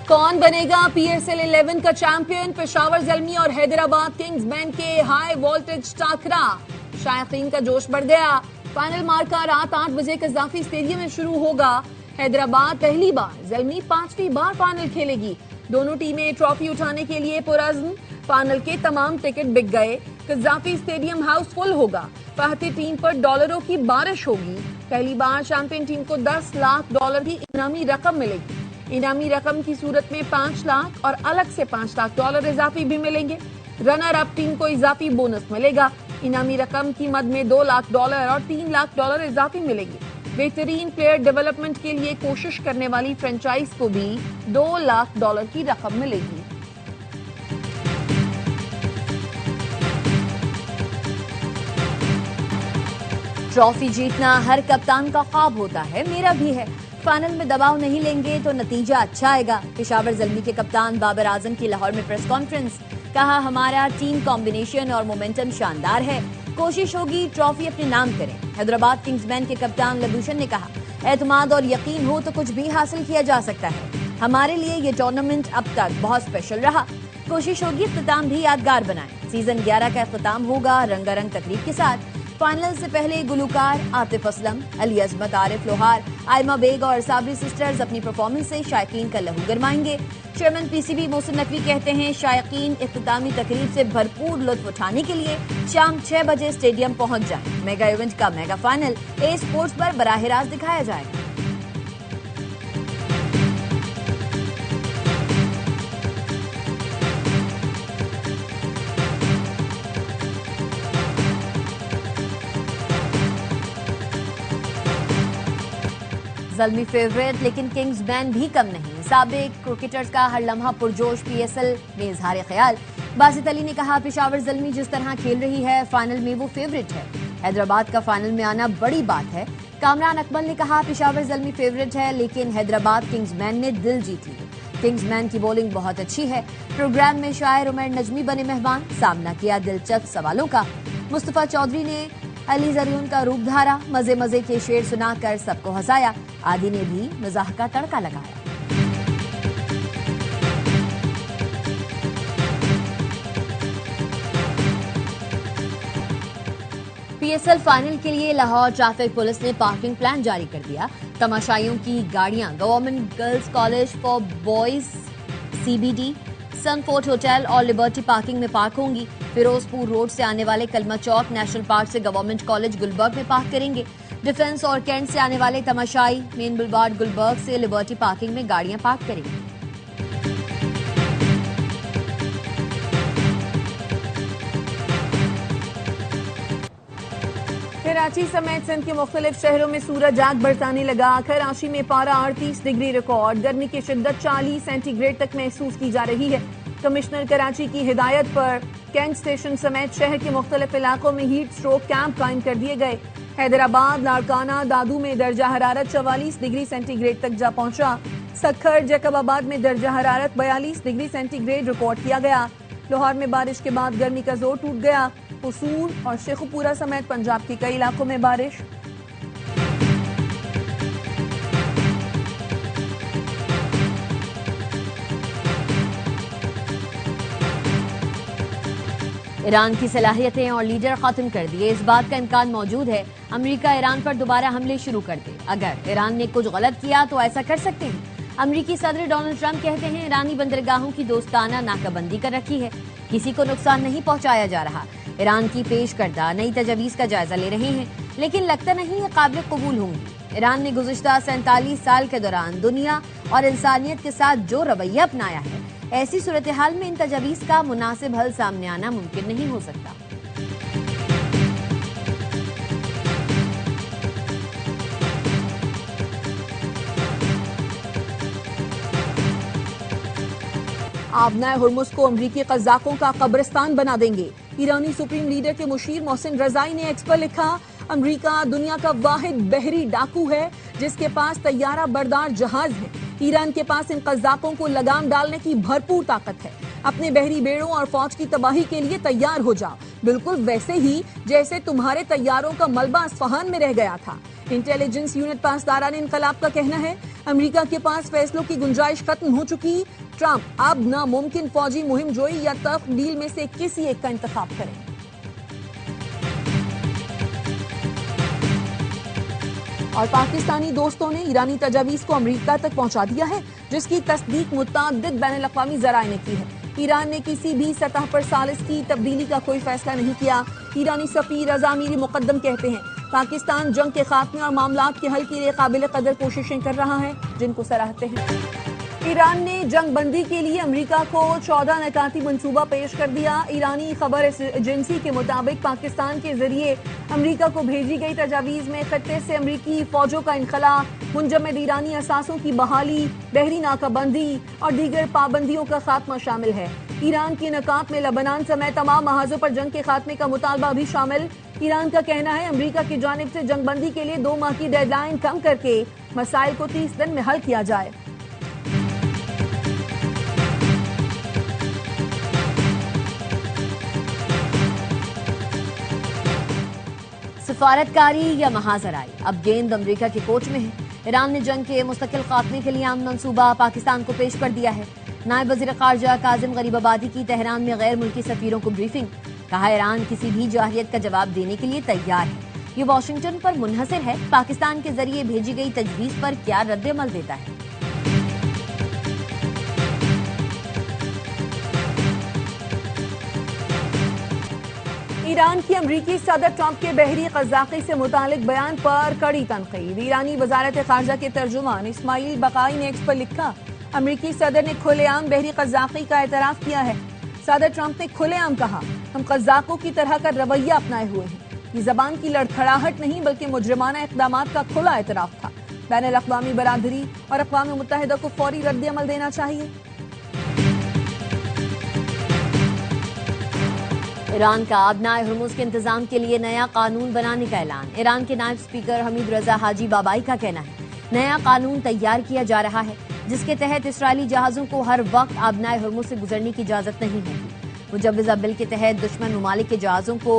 कौन बनेगा पीएसएल 11 का चैंपियन? पेशावर ज़ल्मी और हैदराबाद किंग्समैन के हाई वोल्टेज टाकरा, शायकीन का जोश बढ़ गया। फाइनल मार्का रात 8 बजे कज़ाफी स्टेडियम में शुरू होगा। हैदराबाद पहली बार, ज़ल्मी 5वीं बार फाइनल खेलेगी। दोनों टीमें ट्रॉफी उठाने के लिए पुरअज़्म। फाइनल के तमाम टिकट बिक गए। कज़ाफी स्टेडियम हाउसफुल होगा। फहती टीम पर डॉलरों की बारिश होगी। पहली बार चैंपियन टीम को $10 लाख की इनामी रकम मिलेगी। इनामी रकम की सूरत में 5 लाख और अलग से $5 लाख इजाफी भी मिलेंगे। रनर अप टीम को इजाफी बोनस मिलेगा। इनामी रकम की मद में $2 लाख और $3 लाख इजाफी मिलेंगे। बेहतरीन प्लेयर डेवलपमेंट के लिए कोशिश करने वाली फ्रेंचाइज को भी $2 लाख की रकम मिलेगी। ट्रॉफी जीतना हर कप्तान का ख्वाब होता है, मेरा भी है। फाइनल में दबाव नहीं लेंगे तो नतीजा अच्छा आएगा। पेशावर ज़ल्मी के कप्तान बाबर आजम की लाहौर में प्रेस कॉन्फ्रेंस। कहा, हमारा टीम कॉम्बिनेशन और मोमेंटम शानदार है। कोशिश होगी ट्रॉफी अपने नाम करें। हैदराबाद किंग्समैन के कप्तान लबूशन ने कहा, एतमाद और यकीन हो तो कुछ भी हासिल किया जा सकता है। हमारे लिए ये टूर्नामेंट अब तक बहुत स्पेशल रहा। कोशिश होगी इख्तिताम भी यादगार बनाएं। सीजन 11 का इख्तिताम होगा रंगारंग तकरीब के साथ। फाइनल से पहले गुलूकार आतिफ असलम, अली अजमत, आरिफ लोहार, आयमा बेग और साबरी सिस्टर्स अपनी परफॉर्मेंस से शायकीन का लहू गरमाएंगे। चेयरमैन पीसीबी मोहसिन नकवी कहते हैं, शायकीन इख्तितामी तकरीब से भरपूर लुत्फ उठाने के लिए शाम 6 बजे स्टेडियम पहुंच जाएं। मेगा इवेंट का मेगा फाइनल ए स्पोर्ट्स पर बराह रास्त दिखाया जाएगा। ज़ल्मी फेवरेट, लेकिन किंग्समैन भी कम नहीं। साबिक क्रिकेटर्स का हर लम्हा पुरजोश पीएसएल में इजहार ख्याल। बासित अली ने कहा, पेशावर ज़ल्मी जिस तरह खेल रही है फाइनल में वो फेवरेट है। हैदराबाद का फाइनल में आना बड़ी बात है। कामरान अकमल ने कहा, पेशावर ज़ल्मी फेवरेट है लेकिन हैदराबाद किंग्समैन ने दिल जीत लिए। किंग्समैन की बॉलिंग बहुत अच्छी है। प्रोग्राम में शायर उमर नजमी बने मेहमान। सामना किया दिलचस्प सवालों का। मुस्तफा चौधरी ने अली जरियन का रूप धारा। मजे मजे के शेर सुनाकर सबको हंसाया। आदि ने भी मजाक का तड़का लगाया। पीएसएल फाइनल के लिए लाहौर ट्रैफिक पुलिस ने पार्किंग प्लान जारी कर दिया। तमाशाइयों की गाड़ियां government girls college for boys CBD, Sunfort hotel और लिबर्टी पार्किंग में पार्क होंगी। फिरोजपुर रोड से आने वाले कलमा चौक, नेशनल पार्क से गवर्नमेंट कॉलेज गुलबर्ग में पार्क करेंगे। डिफेंस और कैंट से आने वाले तमाशाई मेन बुलवार्ड गुलबर्ग से लिबर्टी पार्किंग में गाड़ियां पार्क करेंगे। कराची समेत सिंध के मुख्तलिफ शहरों में सूरज आग बरसाने लगा। कराची में पारा 38 डिग्री रिकॉर्ड। गर्मी की शिद्दत 40 सेंटीग्रेड तक महसूस की जा रही है। कमिश्नर कराची की हिदायत पर कैंट स्टेशन समेत शहर के मुख्तलिफ इलाकों में हीट स्ट्रोक कैंप कायम कर दिए गए। हैदराबाद, लाड़काना, दादू में दर्जा हरारत 44 डिग्री सेंटीग्रेड तक जा पहुंचा। सक्खर, जैकबाबाद में दर्जा हरारत 42 डिग्री सेंटीग्रेड रिकॉर्ड किया गया। लाहौर में बारिश के बाद गर्मी का जोर टूट गया। उसूल और शेखुपुरा समेत पंजाब के कई इलाकों में बारिश। ईरान की सलाहियतें और लीडर खत्म कर दिए, इस बात का इम्कान मौजूद है। अमेरिका ईरान पर दोबारा हमले शुरू कर दे। अगर ईरान ने कुछ गलत किया तो ऐसा कर सकते हैं। अमेरिकी सदर डोनाल्ड ट्रंप कहते हैं, ईरानी बंदरगाहों की दोस्ताना नाकाबंदी कर रखी है, किसी को नुकसान नहीं पहुंचाया जा रहा। ईरान की पेश करदा नई तजवीज़ का जायजा ले रहे हैं, लेकिन लगता नहीं है काबिल कबूल होंगी। ईरान ने गुज़िश्ता 47 साल के दौरान दुनिया और इंसानियत के साथ जो रवैया अपनाया है, ऐसी सूरत हाल में इन तजवीज़ का मुनासिब हल सामने आना मुमकिन नहीं हो सकता। आबनाए हुर्मुज़ को अमरीकी कज़ाकों का कब्रिस्तान बना देंगे। ईरानी सुप्रीम लीडर के मुशीर मोहसिन रज़ाई ने एक्स पर लिखा, अमरीका दुनिया का वाहिद बहरी डाकू है जिसके पास तैयारा बरदार जहाज है। ईरान के पास इन कज़ाकों को लगाम डालने की भरपूर ताकत है। अपने बहरी बेड़ों और फौज की तबाही के लिए तैयार हो जाओ, बिल्कुल वैसे ही जैसे तुम्हारे तैयारों का मलबा अस्फहान में रह गया था। इंटेलिजेंस यूनिट पासदारान इनकलाब का कहना है, अमेरिका के पास फैसलों की गुंजाइश खत्म हो चुकी। ट्रंप अब नामुमकिन फौजी मुहिम जोई या तर्क डील में से किसी एक का इंतखाब करें। और पाकिस्तानी दोस्तों ने ईरानी तजावीज को अमेरिका तक पहुंचा दिया है, जिसकी तस्दीक मुतअद्दिद बैनुल-अक़वामी ज़राए ने की है। ईरान ने किसी भी सतह पर सालिस की तब्दीली का कोई फैसला नहीं किया। ईरानी सफीर रज़ा मीरी मुकद्दम कहते हैं, पाकिस्तान जंग के खात्मे और मामलात के हल के लिए काबिल कदर कोशिशें कर रहा है, जिनको सराहते हैं। ईरान ने जंग बंदी के लिए अमेरिका को 14 निकाती मंसूबा पेश कर दिया। ईरानी खबर एजेंसी के मुताबिक पाकिस्तान के जरिए अमेरिका को भेजी गई तजावीज में खत्ते से अमेरिकी फौजों का इनखला, मुंजमद ईरानी असासों की बहाली, बहरी नाकाबंदी और दीगर पाबंदियों का खात्मा शामिल है। ईरान की नकात में लेबनान समेत तमाम महाजों पर जंग के खात्मे का मुतालबा भी शामिल। ईरान का कहना है, अमेरिका की जानिब से जंग बंदी के लिए 2 माह की डेडलाइन कम करके मसाइल को 30 दिन में हल किया जाए। सफारतकारी या महाजराई, अब गेंद अमेरिका के कोच में है। ईरान ने जंग के मुस्तकिल खात्मे के लिए आम मंसूबा पाकिस्तान को पेश कर दिया है। नायब वज़ीर ख़ारजा काज़िम गरीबाबादी की तेहरान में गैर मुल्की सफीरों को ब्रीफिंग, कहा ईरान किसी भी जाहिलियत का जवाब देने के लिए तैयार है। ये वाशिंगटन पर मुनहसर है, पाकिस्तान के जरिए भेजी गई तजवीज़ पर क्या रद्द-ए-अमल देता है। ईरान की अमरीकी सदर ट्रंप के बहरी क़ज़ाक़ी से मुतालिक बयान पर कड़ी तनक़ीद। ईरानी वज़ारत ख़ारजा के तर्जुमान इस्माइल बक़ाई ने एक्स पर लिखा, अमरीकी सदर ने खुलेआम बहरी क़ज़ाक़ी का एतराफ़ किया है। सदर ट्रंप ने खुलेआम कहा, हम क़ज़ाक़ों की तरह का रवैया अपनाए हुए हैं। ये ज़बान की लड़खड़ाहट नहीं बल्कि मुजरिमाना इक़दामात का खुला एतराफ़ था। बैनुल-अक़वामी बरादरी और अक़वाम मुत्तहिदा को फ़ौरी रद्द-ए-अमल देना चाहिए। ईरान का अबनाए हुर्मुज़ के इंतजाम के लिए नया कानून बनाने का ऐलान। ईरान के नायब स्पीकर हमीद रजा हाजी बाबाई का कहना है, नया कानून तैयार किया जा रहा है जिसके तहत इसराइली जहाजों को हर वक्त अबनाए हुर्मुज़ से गुजरने की इजाजत नहीं होगी। मुजव्वज़ा बिल के तहत दुश्मन ममालिक के जहाजों को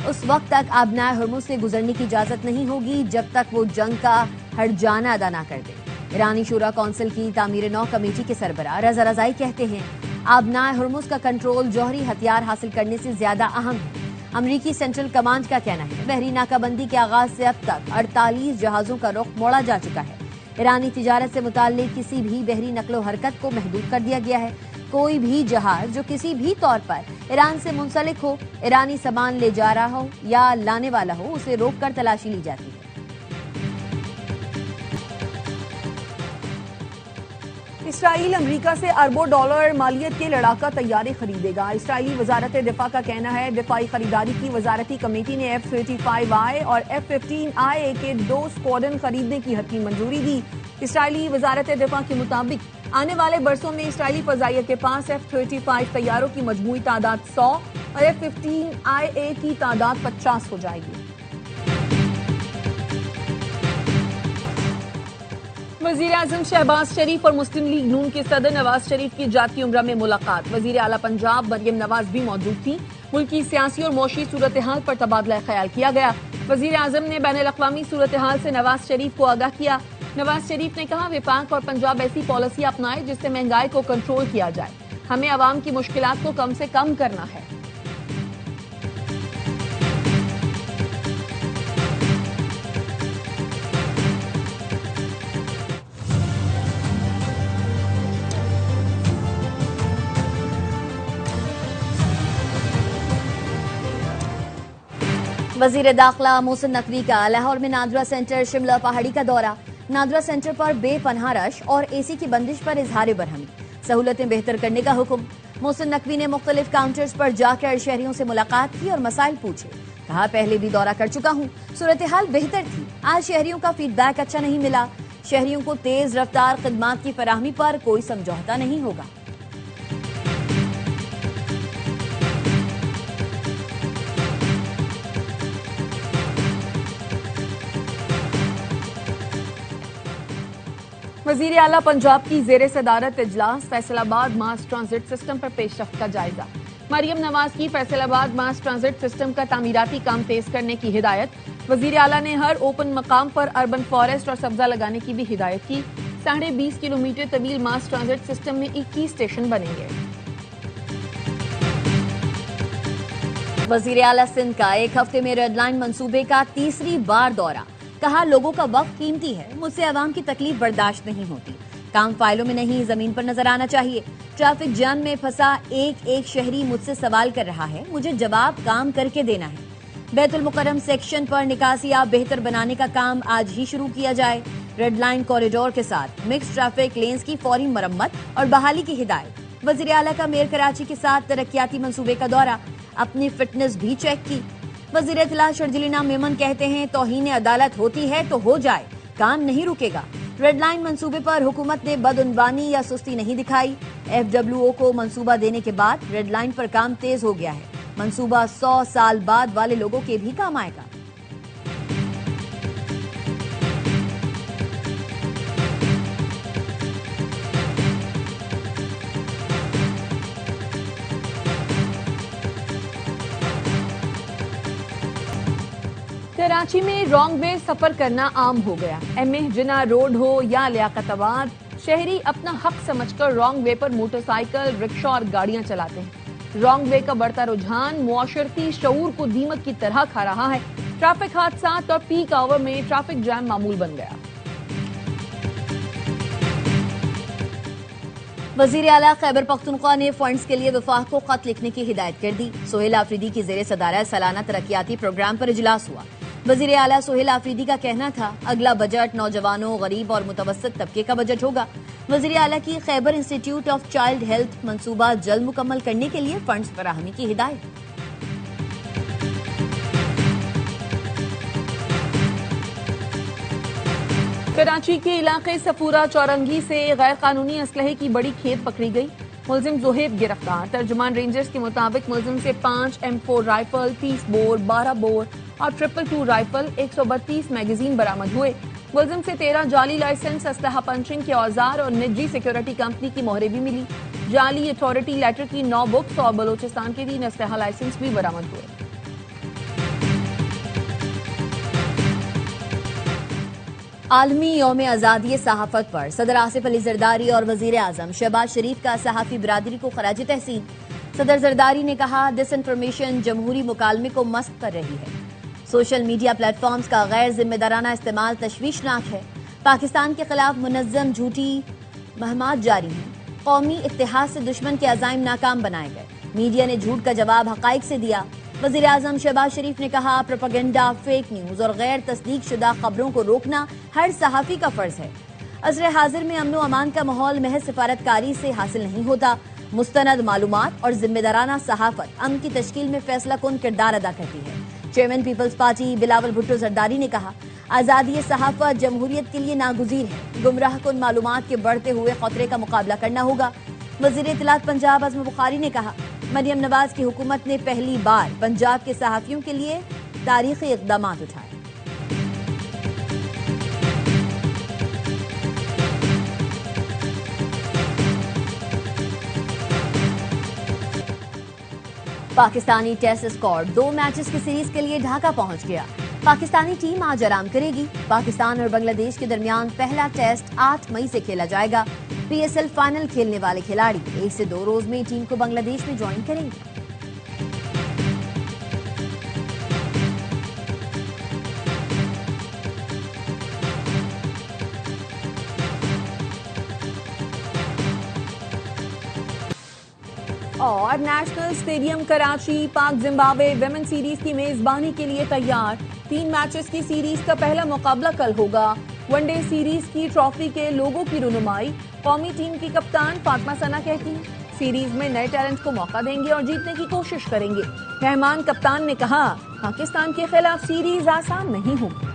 उस वक्त तक अबनाए हुर्मुज़ से गुजरने की इजाजत नहीं होगी जब तक वो जंग का हर्जाना अदा न कर दे। ईरानी शूरा कौंसिल की तामीर नौ कमेटी के सरबराह रजा रजाई कहते हैं, अबनाए हुर्मुज़ का कंट्रोल जौहरी हथियार हासिल करने से ज्यादा अहम है। अमरीकी सेंट्रल कमांड का कहना है, बहरी नाकाबंदी के आगाज से अब तक 48 जहाजों का रुख मोड़ा जा चुका है। ईरानी तिजारत से मुताल्लिक किसी भी बहरी नकलो हरकत को महदूद कर दिया गया है। कोई भी जहाज जो किसी भी तौर पर ईरान से मुंसलिक हो, ईरानी सामान ले जा रहा हो या लाने वाला हो, उसे रोक कर तलाशी ली जाती है। इसराइल अमेरिका से अरबों डॉलर मालियत के लड़ाका तैयारे खरीदेगा। इसराइली वजारत दिफा का कहना है, दिफाई खरीदारी की वजारती कमेटी ने F-35I और F-15IA के 2 स्क्वाड्रन खरीदने की हतमी मंजूरी दी। इसराइली वजारत दिफा के मुताबिक आने वाले बरसों में इसराइली फजाइया के पास F-35 तैयारों की मजमूई तादाद 100 और F-15IA की तादाद 50 हो जाएगी। वज़ीर-ए-आज़म शहबाज शरीफ और मुस्लिम लीग नून के सदर नवाज शरीफ की जाती उम्रा में मुलाकात। वज़ीर आला पंजाब मरियम नवाज भी मौजूद थी। मुल्क की सियासी और मौशी सूरत हाल पर तबादला ख्याल किया गया। वज़ीर-ए-आज़म ने बैनुल-अक़वामी सूरत हाल से नवाज शरीफ को आगाह किया। नवाज शरीफ ने कहा, वफाक और पंजाब ऐसी पॉलिसी अपनाए जिससे महंगाई को कंट्रोल किया जाए। हमें अवाम की मुश्किलात को कम से कम करना है। वजीर दाखिला मोहसिन नकवी का लाहौर में नादरा सेंटर शिमला पहाड़ी का दौरा। नादरा सेंटर पर बेपनाह रश और एसी की बंदिश पर इजहार बरहमी, सहूलतें बेहतर करने का हुक्म। मोहसिन नकवी ने मुख्तलिफ काउंटर्स पर जाकर शहरियों से मुलाकात की और मसाइल पूछे। कहा, पहले भी दौरा कर चुका हूँ, सूरत हाल बेहतर थी, आज शहरियों का फीडबैक अच्छा नहीं मिला। शहरियों को तेज रफ्तार खिदमात की फराहमी पर कोई समझौता नहीं होगा। वजीर आला पंजाब की जेर सदारत इजलास फैसलाबाद मास ट्रांजिट सिस्टम पर पेशरफ्त का जायजा। मरियम नवाज की फैसलाबाद मास ट्रांजिट सिस्टम का तामीराती काम तेज करने की हिदायत। वजीर आला ने हर ओपन मकाम पर अर्बन फॉरेस्ट और सब्जा लगाने की भी हिदायत की। 20.5 किलोमीटर तवील मास ट्रांजिट सिस्टम में 21 स्टेशन बनेंगे। वजीर आला सिंध का एक हफ्ते में रेड लाइन मंसूबे का तीसरी बार दौरा। कहा, लोगों का वक्त कीमती है, मुझसे आवाम की तकलीफ बर्दाश्त नहीं होती। काम फाइलों में नहीं, जमीन पर नजर आना चाहिए। ट्रैफिक जाम में फंसा एक एक शहरी मुझसे सवाल कर रहा है, मुझे जवाब काम करके देना है। बैतुल मुकर्रम सेक्शन पर निकासियाब बेहतर बनाने का काम आज ही शुरू किया जाए। रेड लाइन कॉरिडोर के साथ मिक्स ट्रैफिक लेन्स की फौरी मरम्मत और बहाली की हिदायत। वजीर आला का मेयर कराची के साथ तरक्याती मंसूबे का दौरा, अपनी फिटनेस भी चेक की। वजीर इत्तला शर्जीलिना मेमन कहते हैं, तौहीन अदालत होती है तो हो जाए, काम नहीं रुकेगा। रेड लाइन मंसूबे पर हुकूमत ने बदउनवानी या सुस्ती नहीं दिखाई। FWO को मंसूबा देने के बाद रेड लाइन पर काम तेज हो गया है। मंसूबा 100 साल बाद वाले लोगों के भी काम आएगा। कराची में रॉन्ग वे सफर करना आम हो गया। MA जिना रोड हो या लियाकताबाद, शहरी अपना हक समझकर रॉन्ग वे पर मोटरसाइकिल, रिक्शा और गाड़ियां चलाते हैं। रॉन्ग वे का बढ़ता रुझान मुआशरती शऊर को दीमक की तरह खा रहा है। ट्रैफिक हादसात और पीक आवर में ट्रैफिक जैम मामूल बन गया। वजीर आला खैबर पख्तूनख्वा ने फंड्स के लिए वफाक को खत लिखने की हिदायत कर दी। सोहेल आफरीदी की जेर सदारत सालाना तरक्याती प्रोग्राम पर इजलास हुआ। वजीर आला सोहेल आफरीदी का कहना था, अगला बजट नौजवानों, गरीब और मुतवस्सित तबके का बजट होगा। वजीर आला की Khyber institute of child health मंसूबा जल्द मुकम्मल करने के लिए फंड्स फराहमी की हिदायत। कराची के इलाके सफूरा चौरंगी से गैर कानूनी असलहे की बड़ी खेप पकड़ी गई। मुलजिम जोहेब गिरफ्तार। तर्जुमान रेंजर्स के मुताबिक मुलजिम से 5 M4 राइफल, 30 बोर, 12 बोर और 222 राइफल, 132 मैगजीन बरामद हुए। मुलजिम से 13 जाली लाइसेंस, असलहा पंचिंग के औजार और निजी सिक्योरिटी कंपनी की मोहरें भी मिली। जाली अथॉरिटी लेटर की 9 बुक्स और बलोचिस्तान के 3 असलहा लाइसेंस भी बरामद हुए। आलमी यौम आज़ादी सहाफत पर सदर आसिफ अली जरदारी और वजीर आजम शहबाज शरीफ का सहाफी बिरादरी को खराज तहसीन। सदर जरदारी ने कहा, डिसइंफॉर्मेशन जमहूरी मुकालमे को मस्त कर रही है। सोशल मीडिया प्लेटफॉर्म्स का गैर जिम्मेदाराना इस्तेमाल तशवीशनाक है। पाकिस्तान के खिलाफ मुनज़्ज़म झूठी महमात जारी हैं। कौमी इत्तेहाद से दुश्मन के अज़ाइम नाकाम बनाए गए। मीडिया ने झूठ का जवाब हकाइक से दिया। वज़ीर आज़म शहबाज शरीफ ने कहा, प्रोपेगेंडा, फेक न्यूज और गैर तस्दीक शुदा खबरों को रोकना हर सहाफ़ी का फर्ज है। असर हाजिर में अमन व अमान का माहौल महज सिफारतकारी से हासिल नहीं होता। मुस्तनद मालूमात और जिम्मेदाराना सहाफत अमन की तश्कील में फैसला कुन किरदार अदा करती है। चेयरमैन पीपल्स पार्टी बिलावल भुट्टो जरदारी ने कहा, आज़ादी सहाफत जमहूरियत के लिए नागुज़ीर है। गुमराह कुन मालूमात के बढ़ते हुए खतरे का मुकाबला करना होगा। वज़ीर इत्तलात पंजाब अज़म बुखारी ने कहा, मरियम नवाज की हुकूमत ने पहली बार पंजाब के सहाफ़ियों के लिए तारीखी इक़दाम उठाए। पाकिस्तानी टेस्ट स्क्वाड 2 मैचेस की सीरीज के लिए ढाका पहुंच गया। पाकिस्तानी टीम आज आराम करेगी। पाकिस्तान और बांग्लादेश के दरमियान पहला टेस्ट 8 मई से खेला जाएगा। PSL फाइनल खेलने वाले खिलाड़ी 1 से 2 रोज में टीम को बांग्लादेश में ज्वाइन करेंगे। और नेशनल स्टेडियम कराची पाक जिम्बाब्वे विमेन सीरीज की मेजबानी के लिए तैयार। 3 मैचेस की सीरीज का पहला मुकाबला कल होगा। वनडे सीरीज की ट्रॉफी के लोगों की रुनुमाई कौमी टीम की कप्तान फातिमा सना कहती, सीरीज में नए टैलेंट को मौका देंगे और जीतने की कोशिश करेंगे। मेहमान कप्तान ने कहा, पाकिस्तान के खिलाफ सीरीज आसान नहीं होगी।